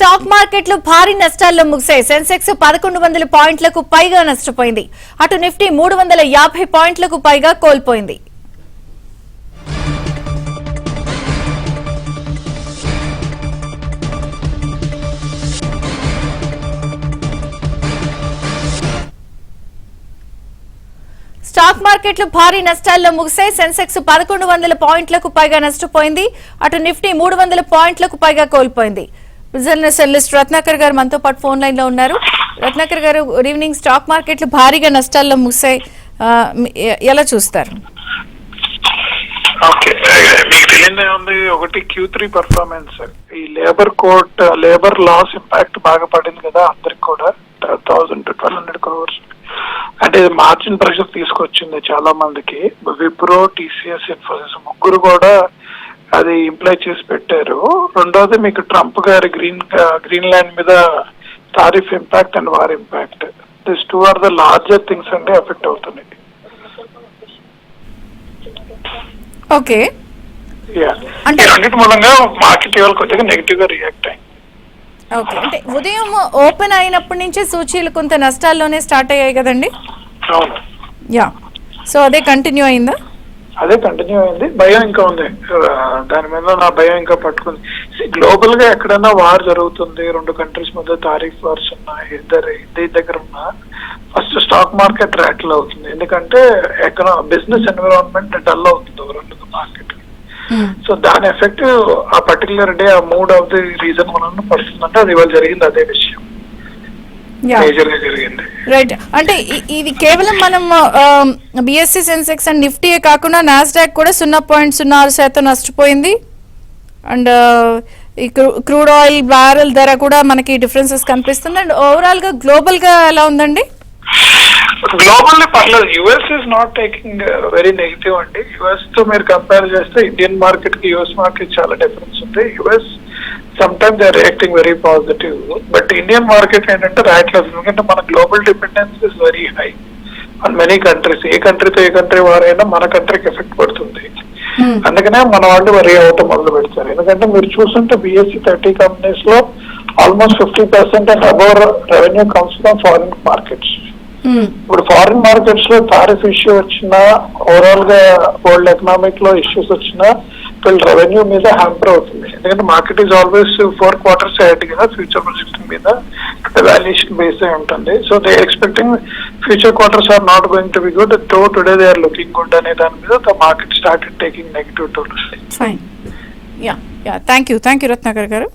Stock మార్కెట్లు భారీ నష్టాల్లో ముగిశాయి. సెన్సెక్స్ 1100 పాయింట్లకు పైగా నష్టపోయింది. అటు నిఫ్టీ 350 పాయింట్లకు పైగా కోల్పోయింది. స్టాక్ మార్కెట్లు భారీ నష్టాల్లో ముగిశాయి. సెన్సెక్స్ 1100 పాయింట్లకు పైగా నష్టపోయింది. అటు నిఫ్టీ 300 పాయింట్లకు పైగా కోల్పోయింది. బిజినెస్ అనలిస్ట్ రత్నాకర్ గారు మనతో పాటు ఫోన్ లైన్ లో ఉన్నారు. రత్నాకర్ గారు, గుడ్ ఈవినింగ్. స్టాక్ మార్కెట్లు భారీగా నష్టాల్లో ముగిశాయి, ఎలా చూస్తారు? ఓకే, మీకు తెలియదే ఉంది. ఒకటి Q3 పర్ఫార్మెన్స్, ఈ లేబర్ లాస్ ఇంపాక్ట్ బాగా పడింది కదా అందరికి కూడా, 1000 to 1200 crores. అంటే మార్జిన్ ప్రెషర్ తీసుకొచ్చింది చాలా మందికి. విప్రో, TCS, ఇన్ఫోసిస్ ముగ్గురు కూడా అది ఇంప్లై చేసి పెట్టారు. రెండోది మీకు ట్రంప్ గారి గ్రీన్లాండ్ మీద tariff impact and war impact, this two are the larger things అంటే ఎఫెక్ట్ అవుతున్నాయి. ఓకే, అంటే అన్నిటి మూలంగా మార్కెట్ ఇవాళ కొద్దిగా నెగిటివ్ గా రియాక్ట్ అయింది. ఓకే, అంటే ఉదయం ఓపెన్ అయినప్పటి నుంచే సూచీలు కొంత నష్టాల్లోనే స్టార్ట్ అయ్యాయి కదండి? అవును, యా. సో అదే కంటిన్యూ అయిందా? అదే కంటిన్యూ అయింది. భయం ఇంకా ఉంది, దాని మీద నా భయం ఇంకా పట్టుకుంది. గ్లోబల్ గా ఎక్కడైనా వార్ జరుగుతుంది, రెండు కంట్రీస్ మధ్య టారిఫ్ వార్స్ ఉన్నాయి, ఇద్దరి దగ్గర ఉన్నా ఫస్ట్ స్టాక్ మార్కెట్ ర్యాటిల్ అవుతుంది. ఎందుకంటే బిజినెస్ ఎన్విరాన్మెంట్ డల్ అవుతుంది రెండు మార్కెట్. సో దాని ఎఫెక్ట్ ఆ పర్టికులర్ డే, ఆ మూడ్ ఆఫ్ ది రీజన్ మనం పడుతుందంటే అది ఇవాళ జరిగింది. అదే విషయం మేజర్ గా జరిగింది. రైట్. అంటే ఇది కేవలం మనం బిఎస్సి, సెన్సెక్స్ అండ్ నిఫ్టీయే కాకుండా నాస్డాక్ కూడా 0.06% నష్టపోయింది. అండ్ ఈ క్రూడ్ ఆయిల్ బ్యారెల్ ధర కూడా మనకి డిఫరెన్సెస్ కనిపిస్తుంది. అండ్ ఓవరాల్ గా గ్లోబల్ గా ఎలా ఉందండి? గ్లోబల్లీ పర్లేదు. US is not taking very negative అండి. యుఎస్ తో మీరు కంపేర్ చేస్తే ఇండియన్ మార్కెట్ కి యుఎస్ మార్కెట్ చాలా డిఫరెన్స్ ఉంది. US sometimes they are reacting very positive, but Indian market ఏంటంటే రాయట్లేదు. ఎందుకంటే మన global dependence is very high on many countries. ఏ కంట్రీ వారైనా మన కంట్రీకి ఎఫెక్ట్ పడుతుంది. అందుకనే మన వాళ్ళు వరీ అవటం మొదలు పెడతారు. ఎందుకంటే మీరు చూస్తుంటే BSE 30 కంపెనీస్ లో almost 50% and above revenue comes from foreign markets. ఇప్పుడు ఫారిన్ మార్కెట్స్ లో టారిఫ్ ఇష్యూ వచ్చినా, ఓవరాల్ గా వరల్డ్ ఎకనామిక్ లో ఇష్యూస్ వచ్చినా వీళ్ళ రెవెన్యూ మీద హ్యాంపర్ అవుతుంది. ఎందుకంటే మార్కెట్ ఈజ్ ఆల్వేస్ 4 quarters అయ్యేది కదా, ఫ్యూచర్ ప్రొజెక్షన్ మీద వాల్యుయేషన్ బేస్ అయి ఉంటుంది. So they expecting future quarters are not going to be good, though today they are looking good అనే దాని మీద the market started taking negative tones. Fine. Yeah, thank you Ratnakar గారు.